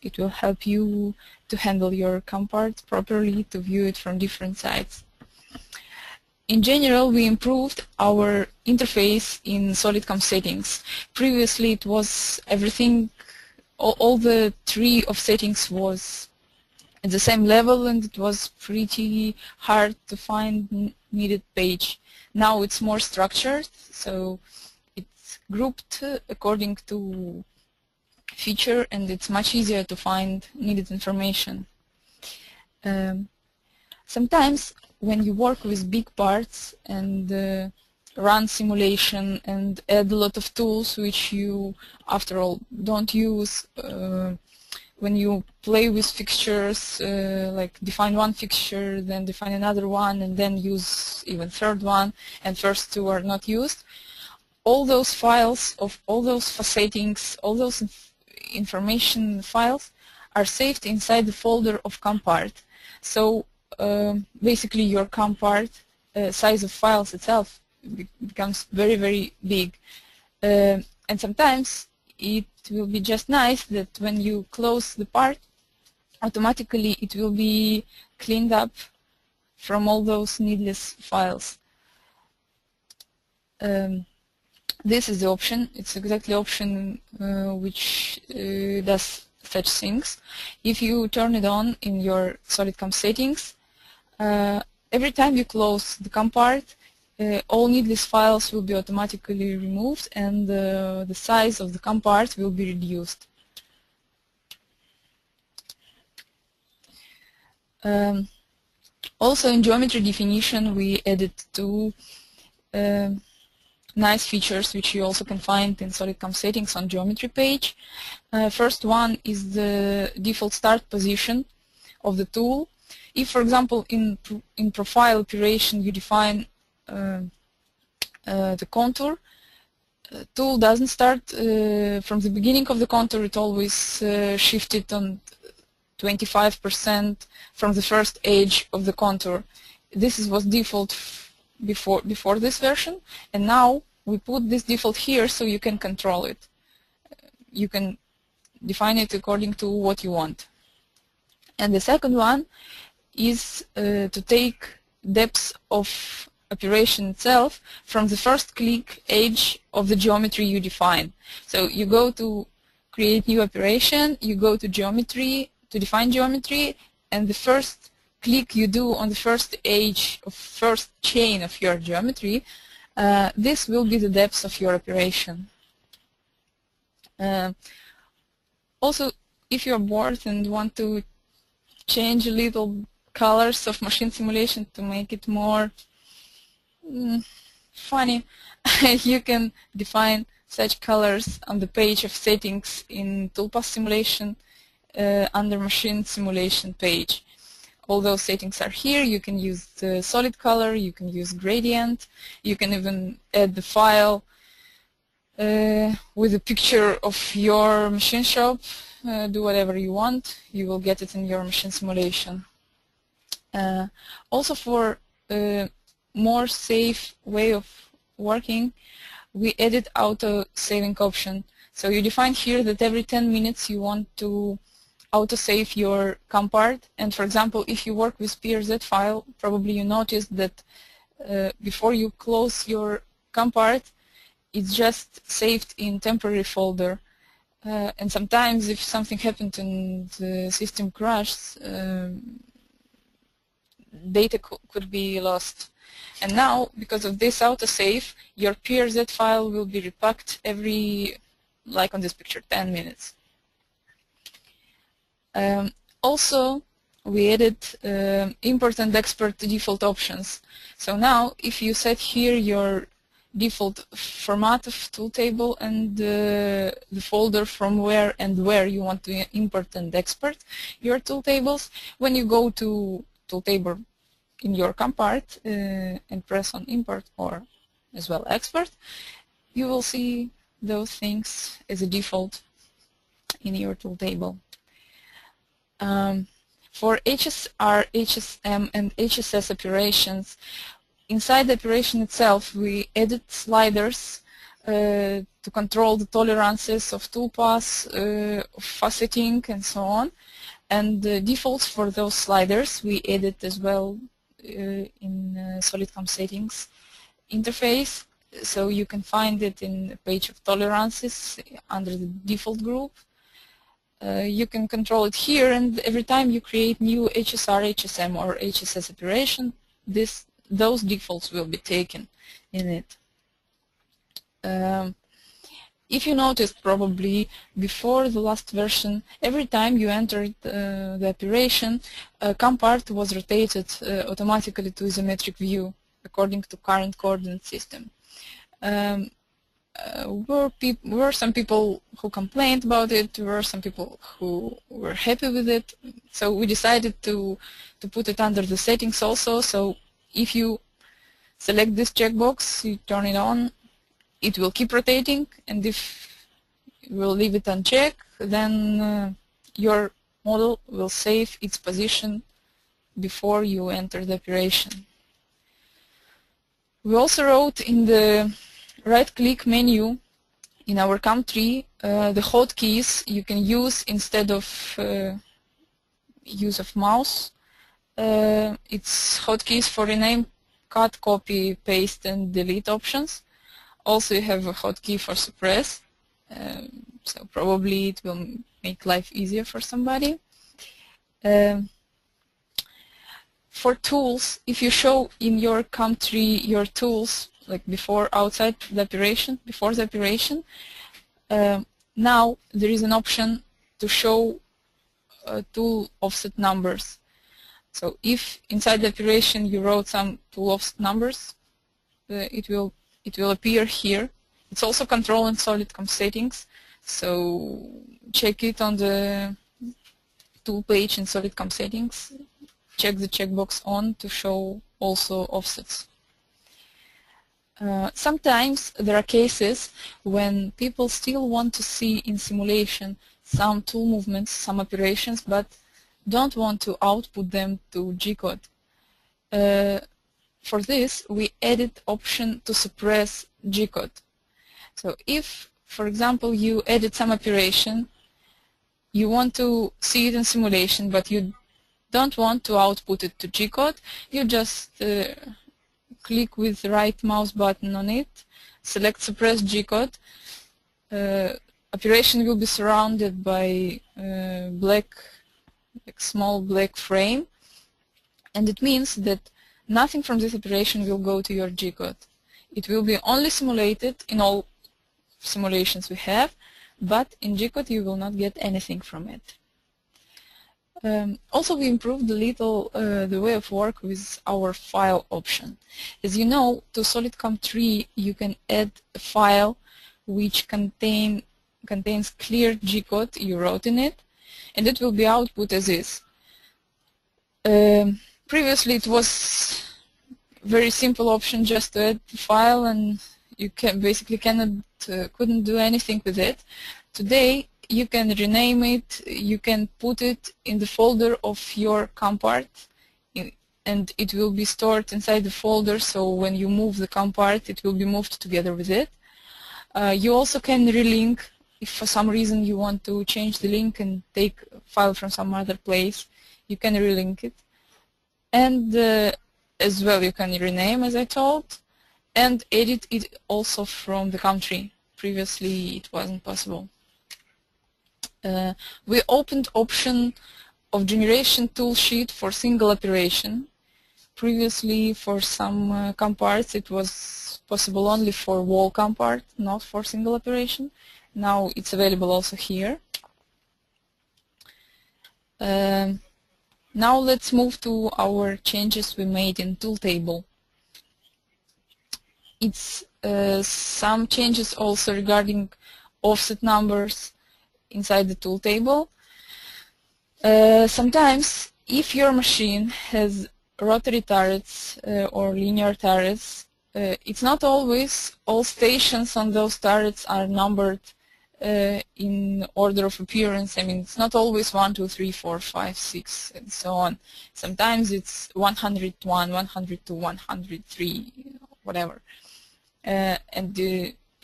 It will help you to handle your CAM part properly, to view it from different sides. In general, we improved our interface in SolidCAM settings. Previously, it was everything, all the tree of settings was at the same level, and it was pretty hard to find needed page. Now it's more structured, so it's grouped according to feature, and it's much easier to find needed information. Sometimes when you work with big parts and run simulation and add a lot of tools which you, after all, don't use, when you play with fixtures, like define one fixture, then define another one, and then use even third one, and first two are not used, all those files of all those settings, all those information files are saved inside the folder of CAM part. So basically your CAM part size of files itself becomes very, very big. And sometimes it will be just nice that when you close the part, automatically it will be cleaned up from all those needless files. This is the option. It's exactly the option which does such things. If you turn it on in your SolidCAM settings, every time you close the CAM part, all needless files will be automatically removed, and the size of the CAM part will be reduced. Also in geometry definition, we added two nice features which you also can find in SolidCAM settings on geometry page. First one is the default start position of the tool. If, for example, in profile operation you define the contour, tool doesn't start from the beginning of the contour. It always shifted on 25% from the first edge of the contour. This was default before this version, and now we put this default here so you can control it. You can define it according to what you want. And the second one is to take depth of operation itself from the first click edge of the geometry you define. So you go to create new operation, you go to geometry, to define geometry, and the first click you do on the first edge of first chain of your geometry, this will be the depth of your operation. Also, if you're bored and want to change a little colors of machine simulation to make it more funny, you can define such colors on the page of settings in Toolbox simulation under machine simulation page. All those settings are here. You can use the solid color, you can use gradient, you can even add the file with a picture of your machine shop. Do whatever you want, you will get it in your machine simulation. Also, for a more safe way of working, we added auto-saving option. So you define here that every 10 minutes you want to auto-save your CAM part, and for example, if you work with PRZ file, probably you noticed that before you close your CAM part, it's just saved in temporary folder. And sometimes if something happened and the system crashed, data could be lost. And now, because of this autosave, your PRZ file will be repacked every, like on this picture, 10 minutes. Also, we added import and export default options. So now, if you set here your default format of Tooltable and the folder from where you want to import and export your tooltables, when you go to Tooltable in your CAM part and press on import or as well export, you will see those things as a default in your Tooltable. For HSR, HSM, and HSS operations, inside the operation itself, we added sliders to control the tolerances of toolpaths, faceting, and so on. And the defaults for those sliders we added as well in SolidCAM settings interface. So you can find it in the page of tolerances under the default group. You can control it here, and every time you create new HSR, HSM, or HSS operation, those defaults will be taken in it. If you noticed, probably before the last version, every time you entered the operation, CAM part was rotated automatically to isometric view according to current coordinate system. Were some people who complained about it, there were some people who were happy with it, so we decided to put it under the settings also. So if you select this checkbox, you turn it on, it will keep rotating, and if you will leave it unchecked, then your model will save its position before you enter the operation. We also wrote in the right-click menu in our CAM tree the hotkeys you can use instead of use of mouse. It's hotkeys for rename, cut, copy, paste, and delete options. Also, you have a hotkey for suppress, so probably it will make life easier for somebody. For tools, if you show in your CAM tree your tools, like before outside the operation, before the operation, now there is an option to show tool offset numbers. So if inside the operation you wrote some tool offset numbers, it will appear here. It's also controlled in SolidCAM settings, so check it on the tool page in SolidCAM settings. Check the checkbox on to show also offsets. Sometimes there are cases when people still want to see in simulation some tool movements, some operations, but don't want to output them to G-code. For this, we added option to suppress G-code. So if, for example, you edit some operation, you want to see it in simulation, but you don't want to output it to G-code, you just click with the right mouse button on it, select suppress G-code. Operation will be surrounded by small black frame, and it means that nothing from this operation will go to your G-code. It will be only simulated in all simulations we have, but in G-code you will not get anything from it. Also, we improved a little the way of work with our file option. As you know, to SolidCAM tree you can add a file which contains clear G-code you wrote in it, and it will be output as is. Previously it was very simple option just to add the file, and you couldn't do anything with it. Today you can rename it, you can put it in the folder of your CAM part, and it will be stored inside the folder, so when you move the CAM part it will be moved together with it. You also can relink if for some reason you want to change the link and take a file from some other place, you can relink it. And as well you can rename, as I told, and edit it also from the CAM tree. Previously it wasn't possible. We opened option of generation toolsheet for single operation. Previously for some CAM parts it was possible only for wall CAM part, not for single operation. Now it's available also here. Now let's move to our changes we made in Tooltable. It's some changes also regarding offset numbers inside the Tooltable. Sometimes if your machine has rotary turrets or linear turrets, it's not always all stations on those turrets are numbered in order of appearance. I mean, it's not always 1, 2, 3, 4, 5, 6, and so on. Sometimes it's 101, 102, 103, whatever. And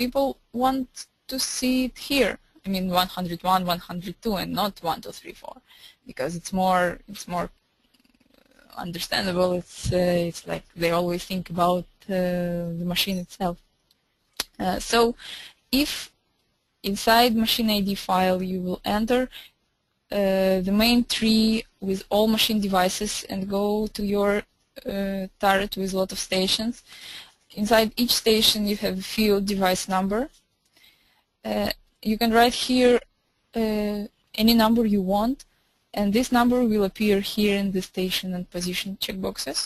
people want to see it here. I mean 101, 102, and not 1, 2, 3, 4, because it's more understandable. It's like they always think about the machine itself. So if inside machine ID file you will enter the main tree with all machine devices and go to your turret with a lot of stations. Inside each station you have a field device number. You can write here any number you want, and this number will appear here in the station and position checkboxes,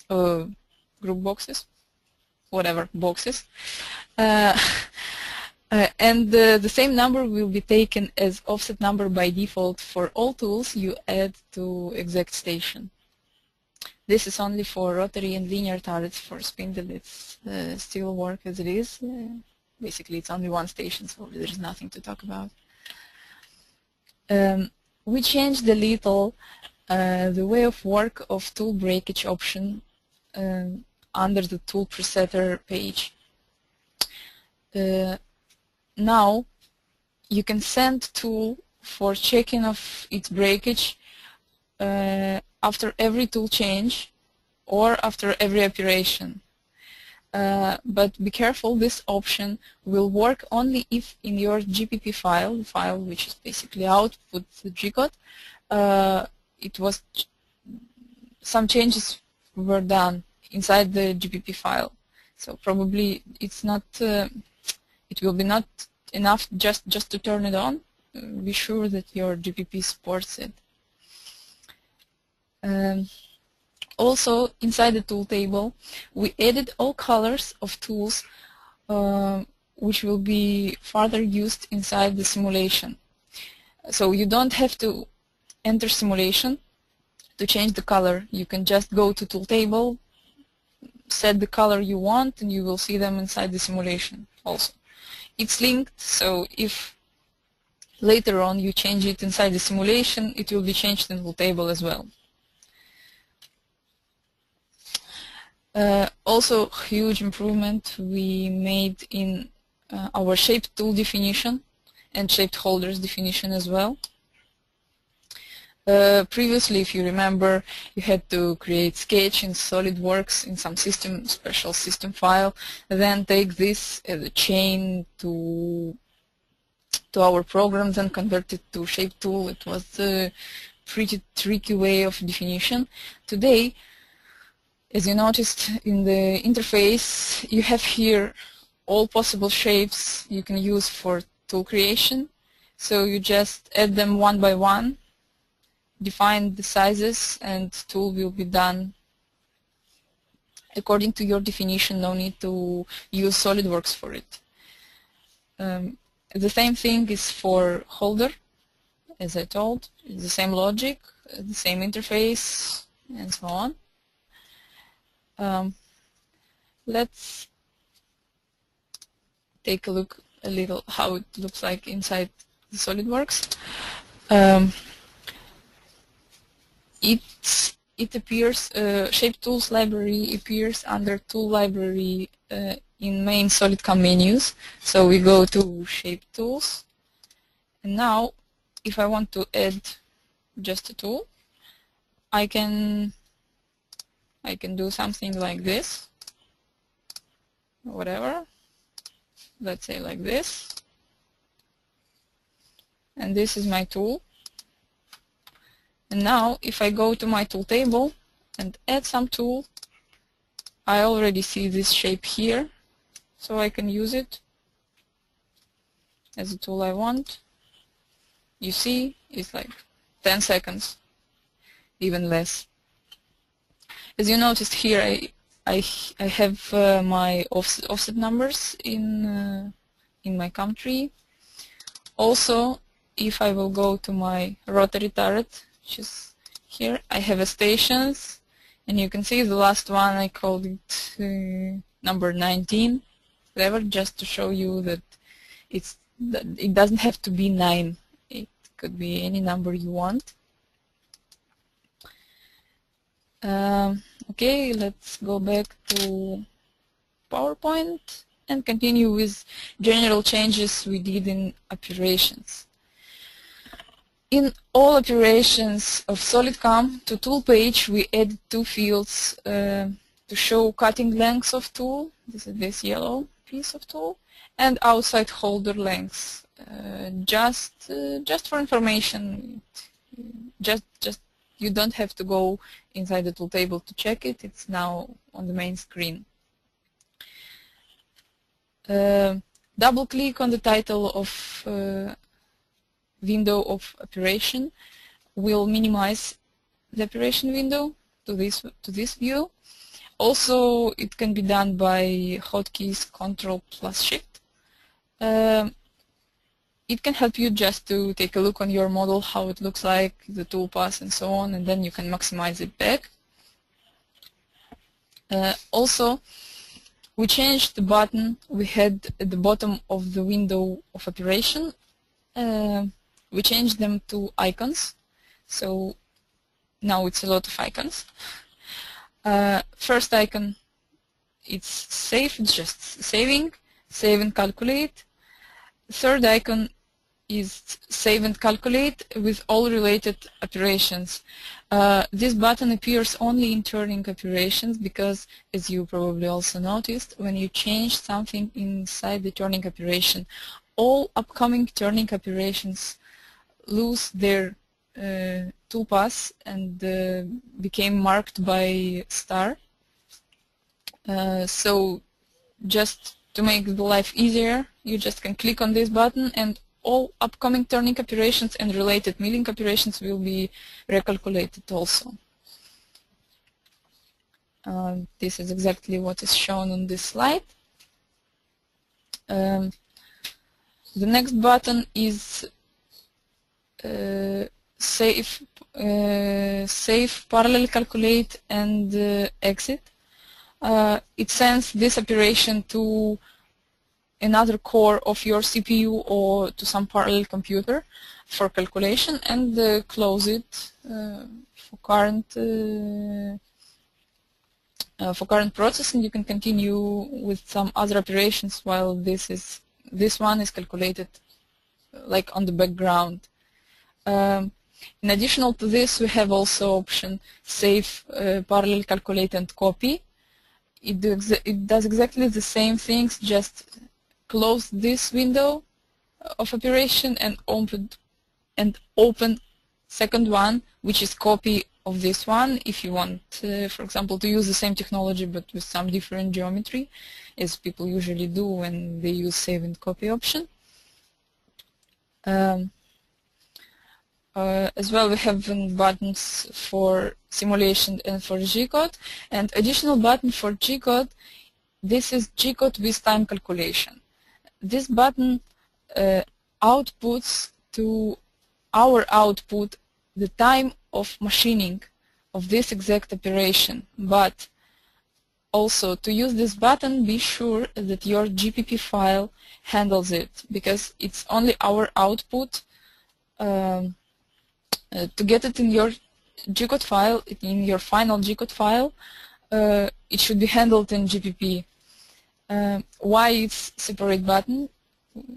group boxes, whatever boxes. And the same number will be taken as offset number by default for all tools you add to exact station. This is only for rotary and linear turrets. For spindle it's still work as it is. Basically it's only one station, so there's nothing to talk about. We changed a little the way of work of tool breakage option under the tool presetter page. Now you can send tool for checking of its breakage after every tool change or after every operation. But be careful, this option will work only if in your GPP file, the file which is basically output the gcode, some changes were done inside the GPP file. So probably it's not, it will be not enough just to turn it on. Be sure that your GPP supports it. Also, inside the tool table, we added all colors of tools which will be further used inside the simulation. So you don't have to enter simulation to change the color. You can just go to tool table, set the color you want, and you will see them inside the simulation also. It's linked, so if later on you change it inside the simulation, it will be changed in tool table as well. Also, huge improvement we made in our shaped tool definition and shaped holders definition as well. Previously, if you remember, you had to create sketch in SolidWorks in some special system file, then take this as a chain to our programs and convert it to shaped tool. It was a pretty tricky way of definition. Today, as you noticed in the interface, you have here all possible shapes you can use for tool creation. So you just add them one by one, define the sizes, and tool will be done according to your definition. No need to use SolidWorks for it. The same thing is for holder, as I told. It's the same logic, the same interface, and so on. Let's take a look a little how it looks like inside the SolidWorks. It appears, Shape Tools library appears under Tool Library in main SolidCAM menus. So we go to Shape Tools, and now if I want to add just a tool, I can do something like this, whatever, let's say like this, and this is my tool. And now if I go to my tool table and add some tool, I already see this shape here, so I can use it as a tool I want. You see, it's like 10 seconds, even less. As you noticed here, I have my offset numbers in my country. Also, if I will go to my rotary turret, which is here, I have a stations, and you can see the last one I called it number 19, whatever, just to show you that it doesn't have to be 9. It could be any number you want. Okay, let's go back to PowerPoint. and continue with general changes we did in operations. In all operations of SolidCAM to tool page, we added two fields to show cutting lengths of tool. This is this yellow piece of tool, and outside holder lengths. Just for information. Just you don't have to go inside the Tooltable to check it. It's now on the main screen. Double click on the title of window of operation will minimize the operation window to this view. Also, it can be done by hotkeys Ctrl+Shift. It can help you just to take a look on your model, how it looks like, the toolpath and so on, and then you can maximize it back. Also, we changed the button we had at the bottom of the window of operation. We changed them to icons, so now it's a lot of icons. First icon, it's save, it's just saving, save and calculate. Third icon is save and calculate with all related operations. This button appears only in turning operations because, as you probably also noticed, when you change something inside the turning operation, all upcoming turning operations lose their toolpath and became marked by star. So just to make the life easier, you just can click on this button and all upcoming turning operations and related milling operations will be recalculated also. This is exactly what is shown on this slide. The next button is save, parallel calculate, and exit. It sends this operation to another core of your CPU or to some parallel computer for calculation, and close it for current processing. You can continue with some other operations while this one is calculated like on the background. In addition to this, we have also option save, parallel calculate, and copy. It does exactly the same things, just close this window of operation and open second one, which is copy of this one, if you want, for example, to use the same technology but with some different geometry, as people usually do when they use save and copy option. As well, we have buttons for simulation and for G-code, and additional button for G-code. This is G-code with time calculation. This button outputs to our output the time of machining of this exact operation, but also to use this button, be sure that your GPP file handles it, because it's only our output. To get it in your G-code file, in your final G-code file, it should be handled in GPP. Why it's separate button,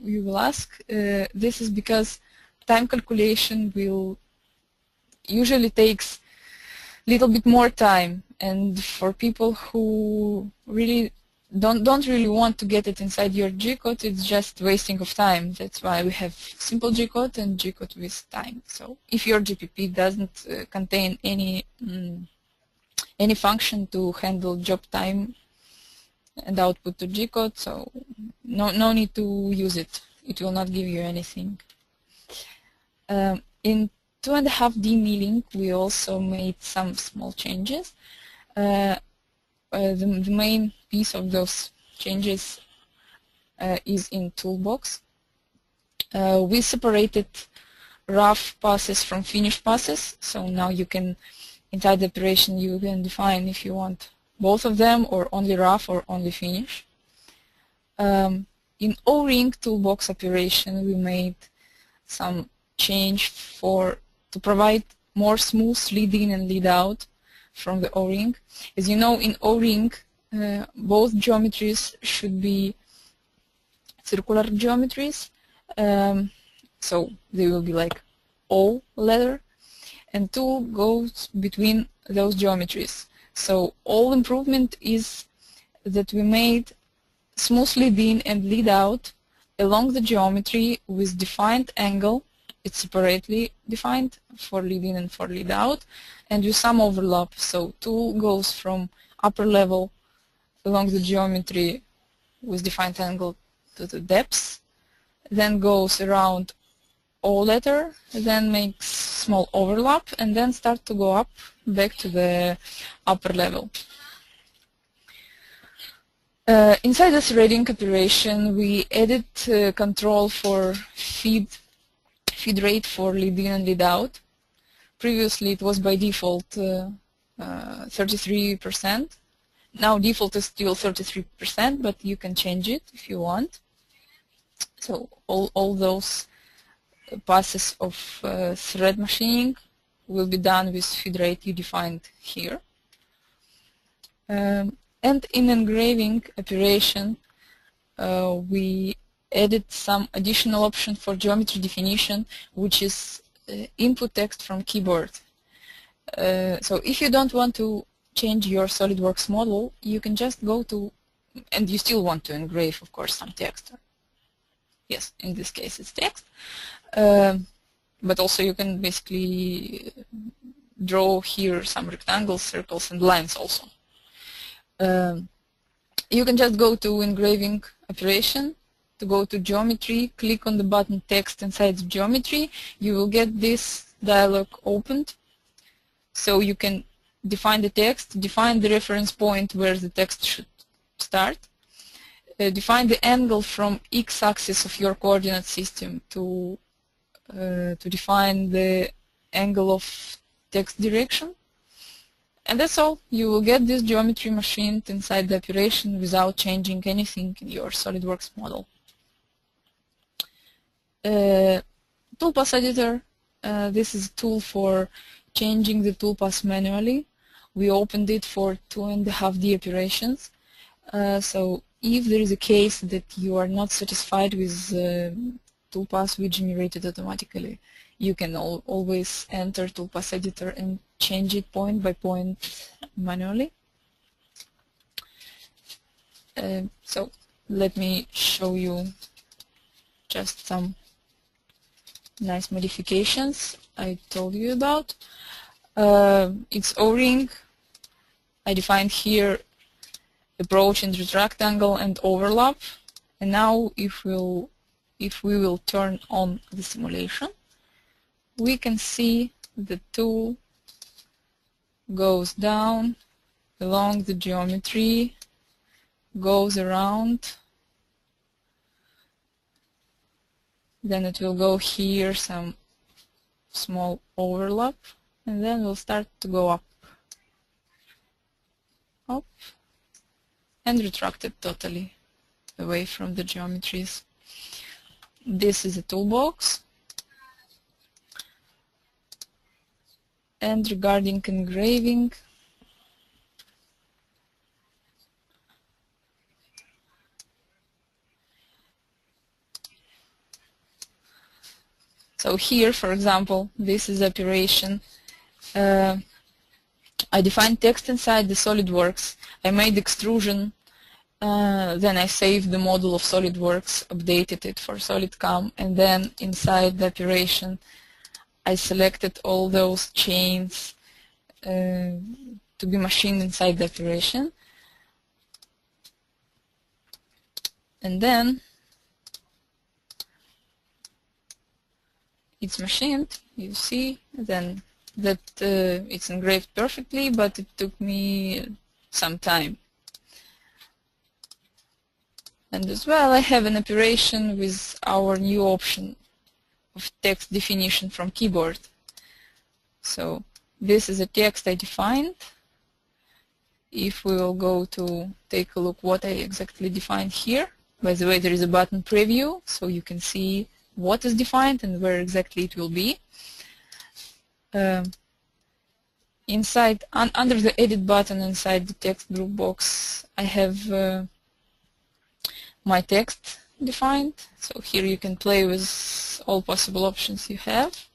you will ask. This is because time calculation will usually takes a little bit more time, and for people who really don't really want to get it inside your G-code, it's just wasting of time. That's why we have simple G-code and G-code with time. So if your GPP doesn't contain any function to handle job time and output to G-code, so no need to use it. It will not give you anything. In 2.5D milling, we also made some small changes. The main piece of those changes is in Toolbox. We separated rough passes from finished passes, so now you can, inside the operation, you can define if you want both of them or only rough or only finish. In O-ring Toolbox operation, we made some change to provide more smooth lead in and lead out from the O-ring. As you know, in O-ring, both geometries should be circular geometries. So they will be like O letter, and tool goes between those geometries. So all improvement is that we made smooth lead in and lead out along the geometry with defined angle. It's separately defined for lead in and for lead out, and with some overlap. So tool goes from upper level along the geometry with defined angle to the depths, then goes around O letter, then makes small overlap, and then start to go up back to the upper level. Inside the threading operation, we added control for feed rate for lead in and lead out. Previously it was by default 33%. Now default is still 33%, but you can change it if you want. So all those passes of thread machining will be done with feed rate you defined here. And in engraving operation, we added some additional option for geometry definition, which is input text from keyboard. So if you don't want to change your SolidWorks model, you can just go to, and you still want to engrave, of course, some text. Yes, in this case it's text. But also you can basically draw here some rectangles, circles, and lines also. You can just go to engraving operation, to go to geometry, click on the button text inside the geometry. You will get this dialog opened. So you can define the text, define the reference point where the text should start, define the angle from x-axis of your coordinate system to define the angle of text direction. And that's all. You will get this geometry machined inside the operation without changing anything in your SolidWorks model. Toolpath editor. This is a tool for changing the toolpath manually. We opened it for 2.5D operations. So if there is a case that you are not satisfied with toolpath we generated automatically, you can always enter toolpath editor and change it point by point manually. So let me show you just some nice modifications I told you about. It's O-ring. I defined here approach and retract angle and overlap. And now if we will turn on the simulation, we can see the tool goes down along the geometry, goes around, then it will go here, some small overlap, and then we'll start to go up, and retract it totally away from the geometries. This is a toolbox. And regarding engraving, so here, for example, this is operation. I defined text inside the SolidWorks. I made extrusion. Then I saved the model of SolidWorks, updated it for SolidCAM, and then inside the operation I selected all those chains to be machined inside the operation. And then it's machined, you see, then that it's engraved perfectly, but it took me some time. And as well, I have an operation with our new option of text definition from keyboard. So this is a text I defined. If we will go to take a look what I exactly defined here, by the way, there is a button preview, so you can see what is defined and where exactly it will be. Inside, under the edit button inside the text group box, I have my text defined. So here you can play with all possible options you have.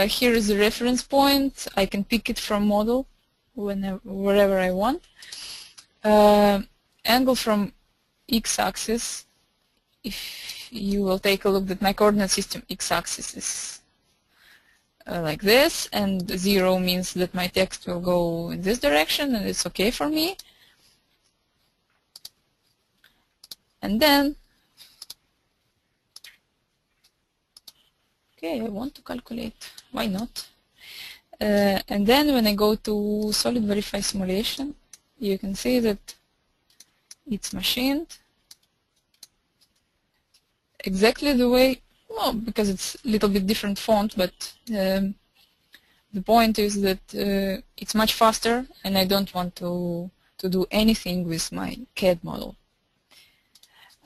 Here is the reference point. I can pick it from model wherever I want. Angle from x-axis. If you will take a look at my coordinate system, x-axis is like this, and 0 means that my text will go in this direction, and it's okay for me. And then, okay, I want to calculate, why not? And then when I go to Solid Verify Simulation, you can see that it's machined exactly the way, well, because it's a little bit different font, but the point is that it's much faster, and I don't want to do anything with my CAD model.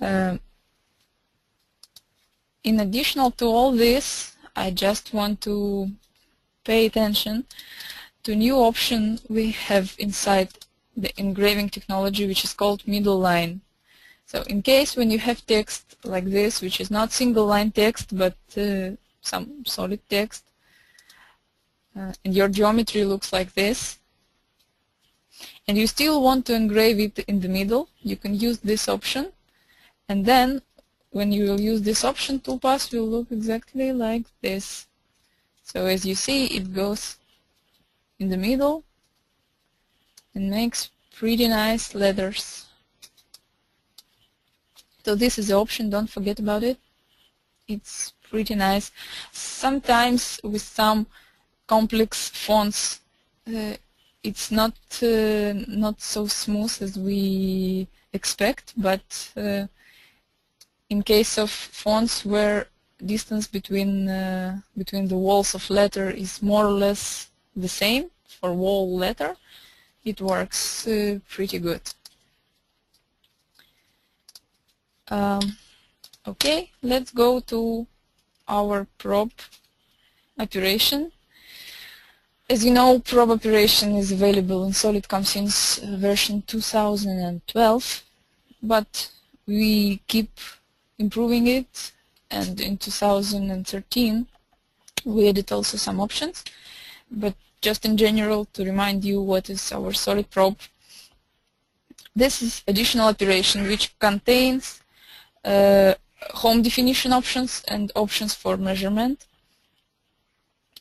In addition to all this, I just want to pay attention to a new option we have inside the engraving technology, which is called middle line. So in case when you have text like this, which is not single line text, but some solid text, and your geometry looks like this, and you still want to engrave it in the middle, you can use this option. And then when you will use this option, toolpath will look exactly like this. So as you see, it goes in the middle and makes pretty nice letters. So this is the option, don't forget about it. It's pretty nice. Sometimes with some complex fonts, it's not so smooth as we expect, but in case of fonts where distance between the walls of letter is more or less the same for wall letter, it works pretty good. Okay, let's go to our probe operation. As you know, probe operation is available in SolidCAM since version 2012, but we keep improving it, and in 2013 we added also some options. But just in general, to remind you what is our solid probe, this is additional operation which contains home definition options and options for measurement.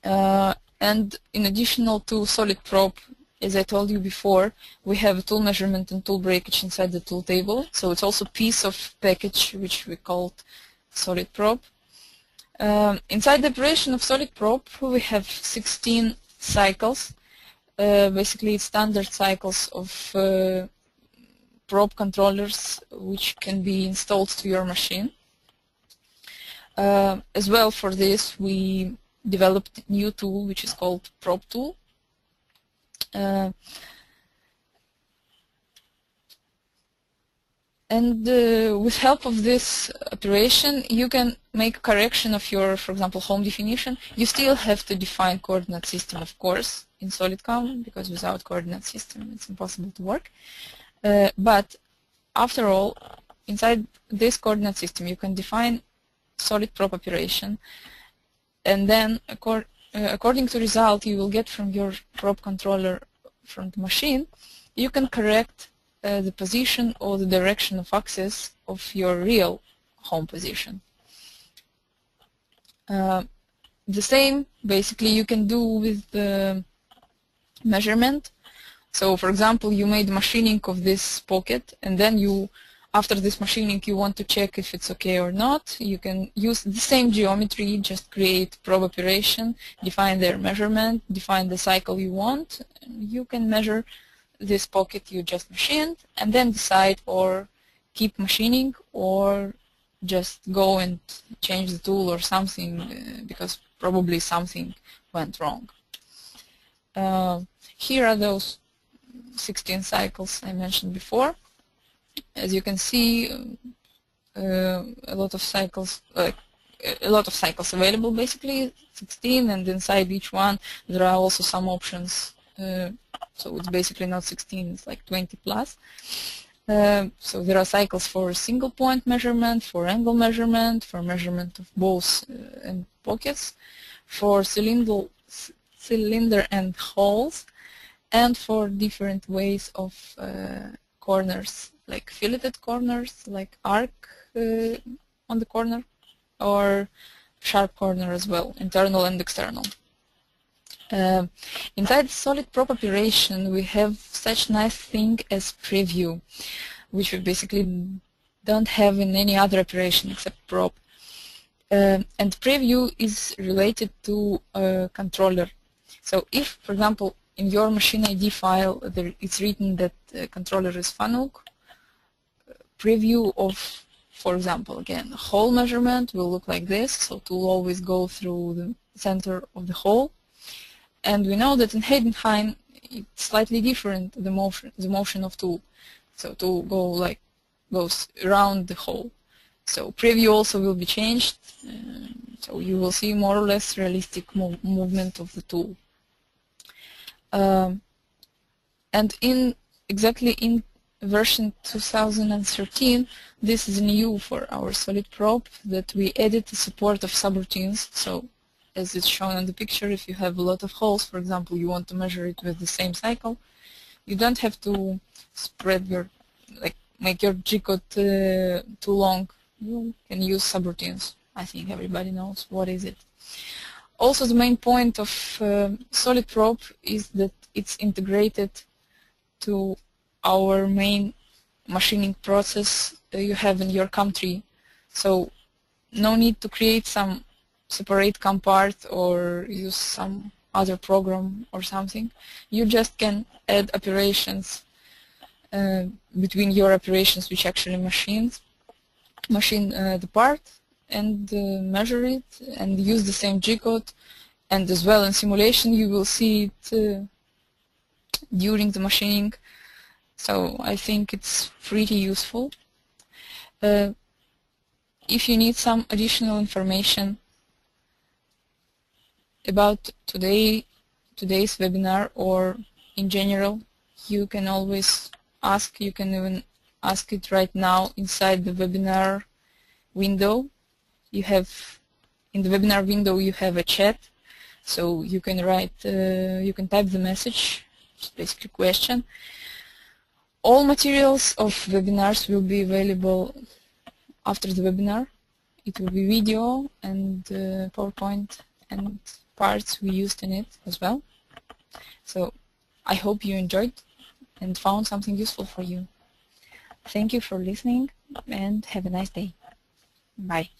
And in addition to solid probe, as I told you before, we have a tool measurement and tool breakage inside the Tooltable. So it's also a piece of package which we called solid probe. Inside the operation of solid probe, we have 16 cycles. Basically, it's standard cycles of probe controllers which can be installed to your machine. As well, for this, we developed a new tool which is called Probe Tool. And with help of this operation, you can make a correction of your, for example, home definition. You still have to define coordinate system, of course, in SolidCAM, because without coordinate system it's impossible to work. But after all, inside this coordinate system, you can define solid probe operation, and then according to result you will get from your probe controller from the machine, you can correct the position or the direction of axis of your real home position. The same basically you can do with the measurement. So for example, you made machining of this pocket, and then you, after this machining, you want to check if it's okay or not. You can use the same geometry, just create probe operation, define their measurement, define the cycle you want, and you can measure this pocket you just machined, and then decide or keep machining or just go and change the tool or something, because probably something went wrong. Here are those 16 cycles I mentioned before. As you can see, a lot of cycles available, basically 16, and inside each one there are also some options. So it's basically not 16, it's like 20 plus. So there are cycles for single point measurement, for angle measurement, for measurement of balls and pockets, for cylinder and holes, and for different ways of corners, like filleted corners, like arc on the corner, or sharp corner as well, internal and external. Inside solid prop operation, we have such nice thing as preview, which we basically don't have in any other operation except prop. And preview is related to a controller. So if, for example, in your machine ID file it's written that controller is FANUC, preview of, for example, again, hole measurement will look like this. So tool always go through the center of the hole. And we know that in Heidenhain it's slightly different, the motion of tool. So tool goes around the hole. So preview also will be changed. So you will see more or less realistic movement of the tool. And exactly in version 2013, this is new for our solid prop, that we added the support of subroutines. So as it's shown in the picture, if you have a lot of holes, for example, you want to measure it with the same cycle, you don't have to spread your, make your gcode too long. You can use subroutines. I think everybody knows what is it. Also, the main point of solid prop is that it's integrated to our main machining process you have in your CAM tree. So no need to create some separate CAM part or use some other program or something. You just can add operations between your operations which actually machine the part and measure it and use the same G-code. And as well in simulation you will see it during the machining. So I think it's pretty useful. If you need some additional information about today's webinar or in general, you can always ask. You can even ask it right now inside the webinar window. You have, in the webinar window, you have a chat, so you can write, you can type the message, it's basically a question. All materials of webinars will be available after the webinar. It will be video and PowerPoint and parts we used in it as well. So I hope you enjoyed and found something useful for you. Thank you for listening and have a nice day. Bye.